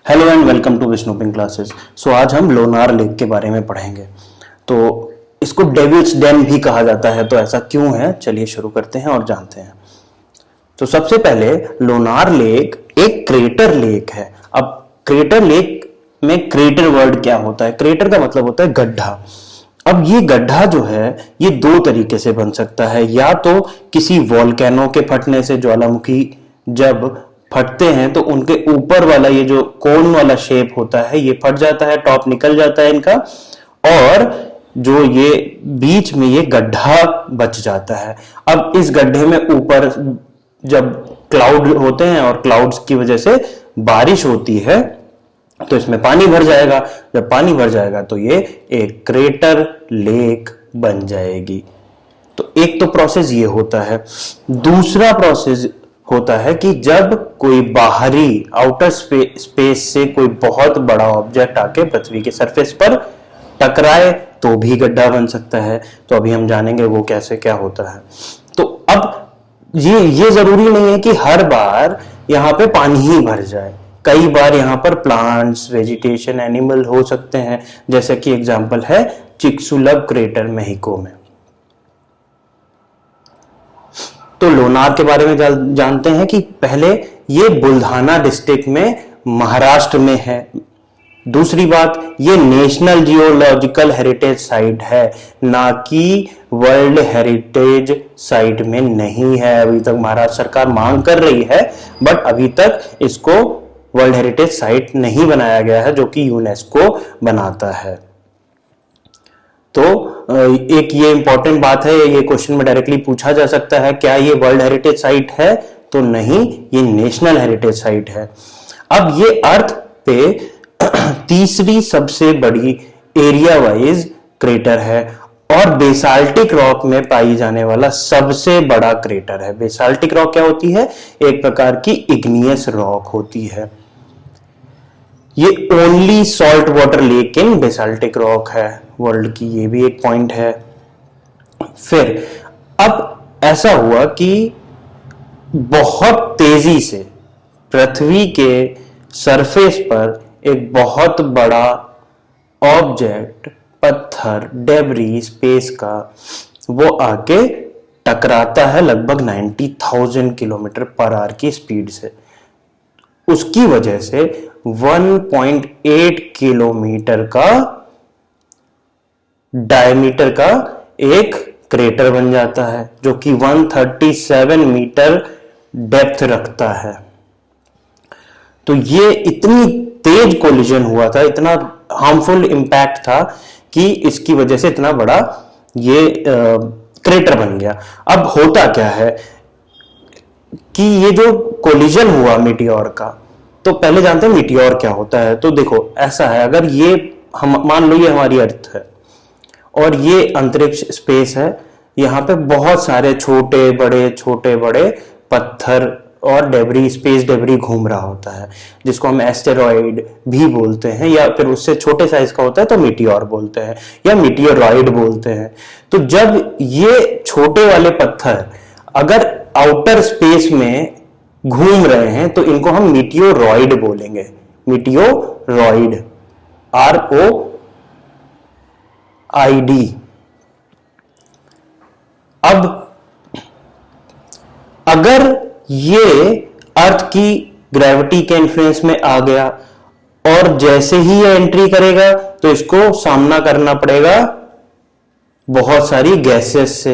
Hello and welcome to विष्णुपिंग classes. So आज हम लोनार लेक के बारे में पढ़ेंगे। तो इसको डेविल्स डेन भी कहा जाता है, तो ऐसा क्यों है, चलिए शुरू करते हैं और जानते हैं। तो सबसे पहले लोनार लेक एक क्रेटर लेक है। अब क्रेटर लेक में क्रेटर वर्ड क्या होता है? क्रेटर का मतलब होता है गड्ढा। अब ये गड्ढा जो है ये दो तरीके से बन सकता है, या तो किसी वॉल्केनो के फटने से, ज्वालामुखी जब फटते हैं तो उनके ऊपर वाला ये जो कोन वाला शेप होता है ये फट जाता है, टॉप निकल जाता है इनका, और जो ये बीच में ये गड्ढा बच जाता है। अब इस गड्ढे में ऊपर जब क्लाउड होते हैं और क्लाउड्स की वजह से बारिश होती है तो इसमें पानी भर जाएगा। जब पानी भर जाएगा तो ये एक क्रेटर लेक बन जाएगी। तो एक तो प्रोसेस ये होता है। दूसरा प्रोसेस होता है कि जब कोई बाहरी आउटर स्पेस से कोई बहुत बड़ा ऑब्जेक्ट आके पृथ्वी के सरफेस पर टकराए तो भी गड्ढा बन सकता है। तो अभी हम जानेंगे वो कैसे क्या होता है। तो अब ये जरूरी नहीं है कि हर बार यहाँ पे पानी ही भर जाए। कई बार यहाँ पर प्लांट्स, वेजिटेशन, एनिमल हो सकते हैं, जैसे कि एग्जांपल है चिक्सुलब क्रेटर मेक्सिको में। तो लोनार के बारे में जानते हैं कि पहले ये बुल्धाना डिस्ट्रिक्ट में महाराष्ट्र में है। दूसरी बात, ये नेशनल जियोलॉजिकल हेरिटेज साइट है, ना कि वर्ल्ड हेरिटेज साइट में नहीं है। अभी तक महाराष्ट्र सरकार मांग कर रही है, बट अभी तक इसको वर्ल्ड हेरिटेज साइट नहीं बनाया गया है, जो कि यूनेस्को बनाता है। तो एक ये इंपॉर्टेंट बात है, ये क्वेश्चन में डायरेक्टली पूछा जा सकता है, क्या ये वर्ल्ड हेरिटेज साइट है? तो नहीं, ये नेशनल हेरिटेज साइट है। अब ये अर्थ पे तीसरी सबसे बड़ी एरिया वाइज क्रेटर है और बेसाल्टिक रॉक में पाई जाने वाला सबसे बड़ा क्रेटर है। बेसाल्टिक रॉक क्या होती है? एक प्रकार की इग्नियस रॉक होती है। ये only salt water lake in basaltic rock है वर्ल्ड की, ये भी एक पॉइंट है। फिर अब ऐसा हुआ कि बहुत तेजी से पृथ्वी के सरफेस पर एक बहुत बड़ा ऑब्जेक्ट, पत्थर, डेब्री स्पेस का, वो आके टकराता है लगभग 90,000 किलोमीटर पर आवर की स्पीड से। उसकी वजह से 1.8 किलोमीटर का डायमीटर का एक क्रेटर बन जाता है, जो कि 137 मीटर डेप्थ रखता है। तो ये इतनी तेज कोलिजन हुआ था, इतना हार्मफुल इंपैक्ट था कि इसकी वजह से इतना बड़ा ये क्रेटर बन गया। अब होता क्या है कि ये जो कोलिजन हुआ मीटियोर का, तो पहले जानते हैं मीटियोर क्या होता है। तो देखो ऐसा है, अगर ये हम मान लो ये हमारी अर्थ है और ये अंतरिक्ष स्पेस है, यहाँ पे बहुत सारे छोटे बड़े पत्थर और डेब्री, स्पेस डेब्री घूम रहा होता है, जिसको हम एस्टेरॉइड भी बोलते हैं, या फिर उससे छोटे साइज का होता है तो मीटियोर बोलते हैं या मीटियोरॉइड बोलते हैं। तो जब ये छोटे वाले पत्थर अगर आउटर स्पेस में घूम रहे हैं तो इनको हम मीटियोरॉइड बोलेंगे। Meteoroid, ROID। अब अगर ये अर्थ की ग्रेविटी के इन्फ्लुएंस में आ गया और जैसे ही ये एंट्री करेगा तो इसको सामना करना पड़ेगा बहुत सारी गैसेस से।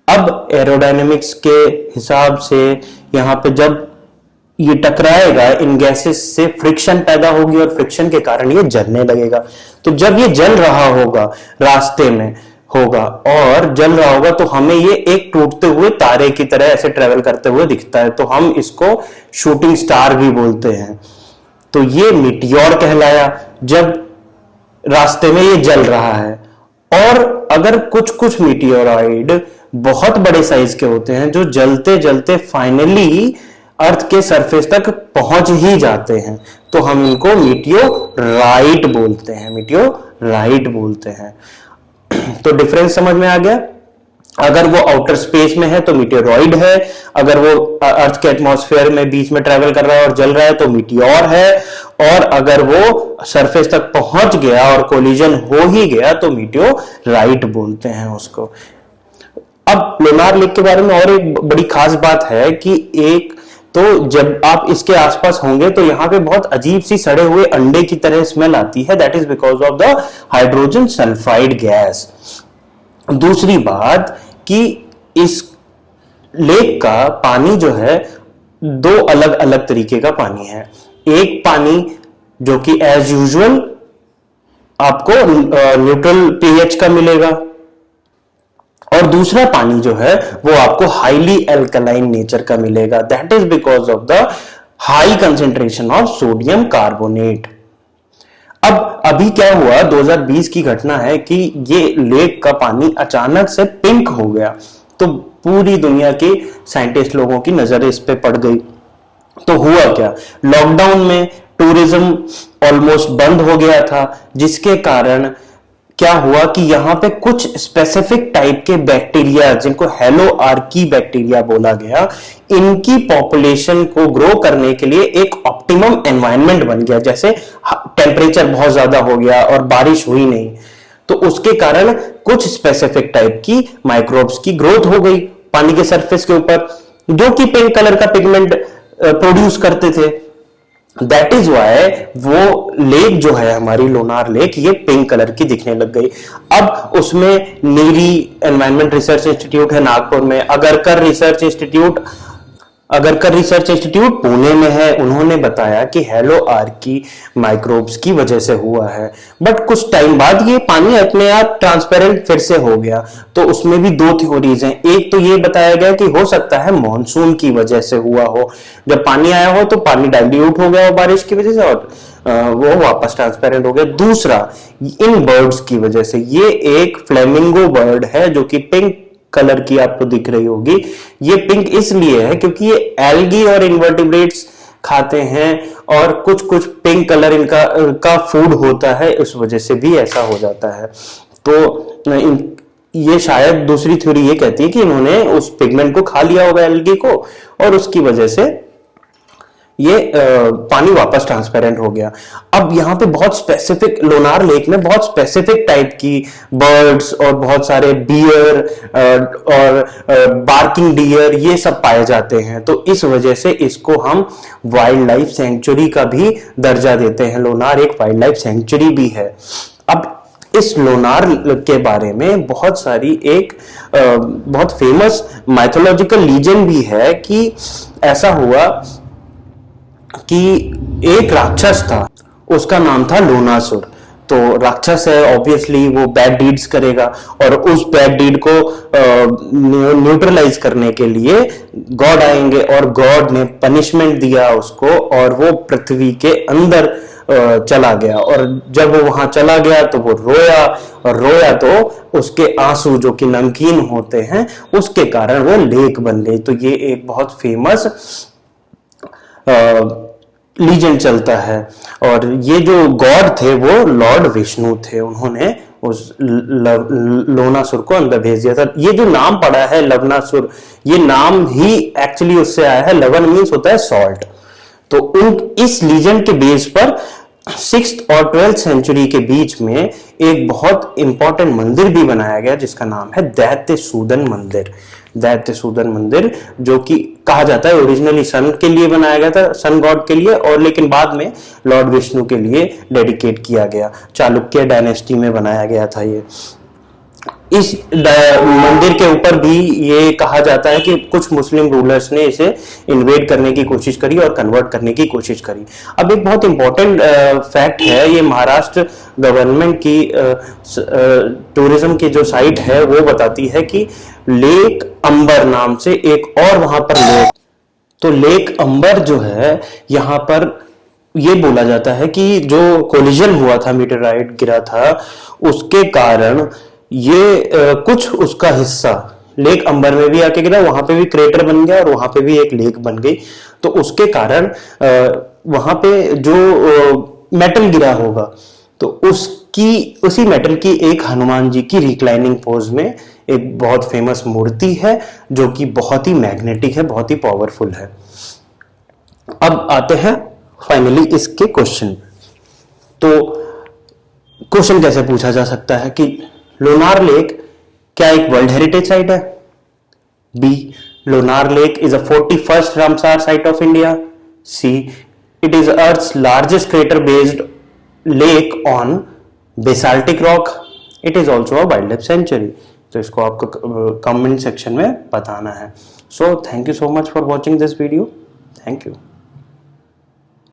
अब एरोडायनेमिक्स के हिसाब से यहां पे जब ये टकराएगा, इन गैसेस से फ्रिक्शन पैदा होगी और फ्रिक्शन के कारण ये जलने लगेगा। तो जब ये जल रहा होगा, रास्ते में होगा और जल रहा होगा, तो हमें ये एक टूटते हुए तारे की तरह ऐसे ट्रेवल करते हुए दिखता है, तो हम इसको शूटिंग स्टार भी बोलते हैं। तो ये मीटियोर कहलाया जब रास्ते में ये जल रहा है। और अगर कुछ मीटियोरॉइड बहुत बड़े साइज के होते हैं जो जलते जलते फाइनली अर्थ के सरफेस तक पहुंच ही जाते हैं, तो हम इनको मीटियोराइट बोलते हैं। मीटियोराइट बोलते हैं। तो डिफरेंस समझ में आ गया। अगर वो आउटर स्पेस में है तो मीटियोरॉइड है, अगर वो अर्थ के एटमॉस्फेयर में बीच में ट्रेवल कर रहा है और जल रहा है तो मीटियोर है, और अगर वो सरफेस तक पहुंच गया और कोलिजन हो ही गया तो मीटियोराइट बोलते हैं उसको। अब लोनार लेक के बारे में और एक बड़ी खास बात है कि एक तो जब आप इसके आसपास होंगे तो यहाँ पे बहुत अजीब सी सड़े हुए अंडे की तरह स्मेल आती है, that is because of the hydrogen sulphide gas. दूसरी बात कि इस लेक का पानी जो है दो अलग अलग तरीके का पानी है। एक पानी जो कि एज यूजुअल आपको न्यूट्रल पीएच का मिलेगा, और दूसरा पानी जो है वो आपको हाईली एल्कलाइन नेचर का मिलेगा, that is because of the high concentration of sodium carbonate. अब अभी क्या हुआ, 2020 की घटना है कि ये लेक का पानी अचानक से पिंक हो गया, तो पूरी दुनिया के साइंटिस्ट लोगों की नजर इस पे पड़ गई। तो हुआ क्या, लॉकडाउन में टूरिज्म ऑलमोस्ट बंद हो गया था, जिसके कारण क्या हुआ कि यहां पे कुछ स्पेसिफिक टाइप के बैक्टीरिया जिनको हेलो आर्की बैक्टीरिया बोला गया, इनकी पॉपुलेशन को ग्रो करने के लिए एक ऑप्टिमम एनवायरनमेंट बन गया। जैसे टेम्परेचर बहुत ज्यादा हो गया और बारिश हुई नहीं, तो उसके कारण कुछ स्पेसिफिक टाइप की माइक्रोब्स की ग्रोथ हो गई पानी के सरफेस के ऊपर, जो कि पिंक कलर का पिगमेंट प्रोड्यूस करते थे। दैट इज वाई वो लेक जो है हमारी लोनार लेक, ये पिंक कलर की दिखने लग गई। अब उसमें नीरी एनवायरमेंट रिसर्च इंस्टीट्यूट है नागपुर में, अगरकर रिसर्च इंस्टीट्यूट पुणे में है, उन्होंने बताया कि हेलो आर्की माइक्रोब्स की वजह से हुआ है। बट कुछ टाइम बाद ये पानी अपने आप ट्रांसपेरेंट फिर से हो गया, तो उसमें भी दो थ्योरीज हैं। एक तो ये बताया गया कि हो सकता है मॉनसून की वजह से हुआ हो, जब पानी आया हो तो पानी डाइल्यूट हो गया हो बारिश की वजह से और वो वापस ट्रांसपेरेंट हो गया। दूसरा इन बर्ड्स की वजह से, ये एक फ्लेमिंगो बर्ड है जो कि पिंक कलर की आपको दिख रही होगी। ये पिंक इसलिए है क्योंकि ये एल्गी और इन्वर्टिब्रेट्स खाते हैं और कुछ कुछ पिंक कलर इनका फूड होता है, उस वजह से भी ऐसा हो जाता है। तो ये शायद दूसरी थ्योरी ये कहती है कि इन्होंने उस पिगमेंट को खा लिया होगा एल्गी को, और उसकी वजह से ये पानी वापस ट्रांसपेरेंट हो गया। अब यहाँ पे बहुत स्पेसिफिक, लोनार लेक में बहुत स्पेसिफिक टाइप की बर्ड्स और बहुत सारे डियर और बार्किंग डियर ये सब पाए जाते हैं, तो इस वजह से इसको हम वाइल्ड लाइफ सेंचुरी का भी दर्जा देते हैं। लोनार एक वाइल्ड लाइफ सेंचुरी भी है। अब इस लोनार के बारे में बहुत सारी एक बहुत फेमस माइथोलॉजिकल लीजेंड भी है कि ऐसा हुआ कि एक राक्षस था, उसका नाम था लोनासुर। तो राक्षस है, ऑब्वियसली वो बैड डीड्स करेगा, और उस बैड डीड को न्यूट्रलाइज करने के लिए गॉड आएंगे, और गॉड ने पनिशमेंट दिया उसको, और वो पृथ्वी के अंदर चला गया। और जब वो वहां चला गया तो वो रोया, और रोया तो उसके आंसू जो कि नमकीन होते हैं उसके कारण वो लेक बन गई। तो ये एक बहुत फेमस लीजेंड चलता है। और ये जो गॉड थे वो लॉर्ड विष्णु थे, उन्होंने उस लोनासुर को अंदर भेज दिया था। ये जो नाम पड़ा है लवनासुर, ये नाम ही एक्चुअली उससे आया है। लवन मीन्स होता है सॉल्ट। तो इस लीजेंड के बेस पर 6th और 12th सेंचुरी के बीच में एक बहुत इंपॉर्टेंट मंदिर भी बनाया गया जिसका नाम है दैत्य सूदन मंदिर। दैत्य सूदन मंदिर, जो कि कहा जाता है ओरिजिनली सन के लिए बनाया गया था, सन गॉड के लिए, और लेकिन बाद में लॉर्ड विष्णु के लिए डेडिकेट किया गया। चालुक्य डायनेस्टी में बनाया गया था ये। इस मंदिर के ऊपर भी ये कहा जाता है कि कुछ मुस्लिम रूलर्स ने इसे इन्वेड करने की कोशिश करी और कन्वर्ट करने की कोशिश करी। अब एक बहुत इंपॉर्टेंट फैक्ट है, ये महाराष्ट्र गवर्नमेंट की टूरिज्म की जो साइट है वो बताती है कि लेक अंबर नाम से एक और वहां पर लेक, तो लेक अंबर जो है यहाँ पर ये बोला जाता है कि जो कोलिजन हुआ था, मीटेराइट गिरा था, उसके कारण ये कुछ उसका हिस्सा लेक अंबर में भी आके गिरा, वहां पे भी क्रेटर बन गया और वहां पे भी एक लेक बन गई। तो उसके कारण वहां पे जो मेटल गिरा होगा तो उसी मेटल की एक हनुमान जी की रिक्लाइनिंग पोज में एक बहुत फेमस मूर्ति है जो कि बहुत ही मैग्नेटिक है, बहुत ही पावरफुल है। अब आते हैं फाइनली इसके क्वेश्चन। तो क्वेश्चन कैसे पूछा जा सकता है कि लोनार लेक क्या एक वर्ल्ड हेरिटेज साइट है? B, Lonar lake is a 41st Ramsar site of India. C, it is earth's largest crater based lake on basaltic rock. It is also a wild life sanctuary. तो इसको आपको comment section में बताना है। So thank you so much for watching this video. Thank you.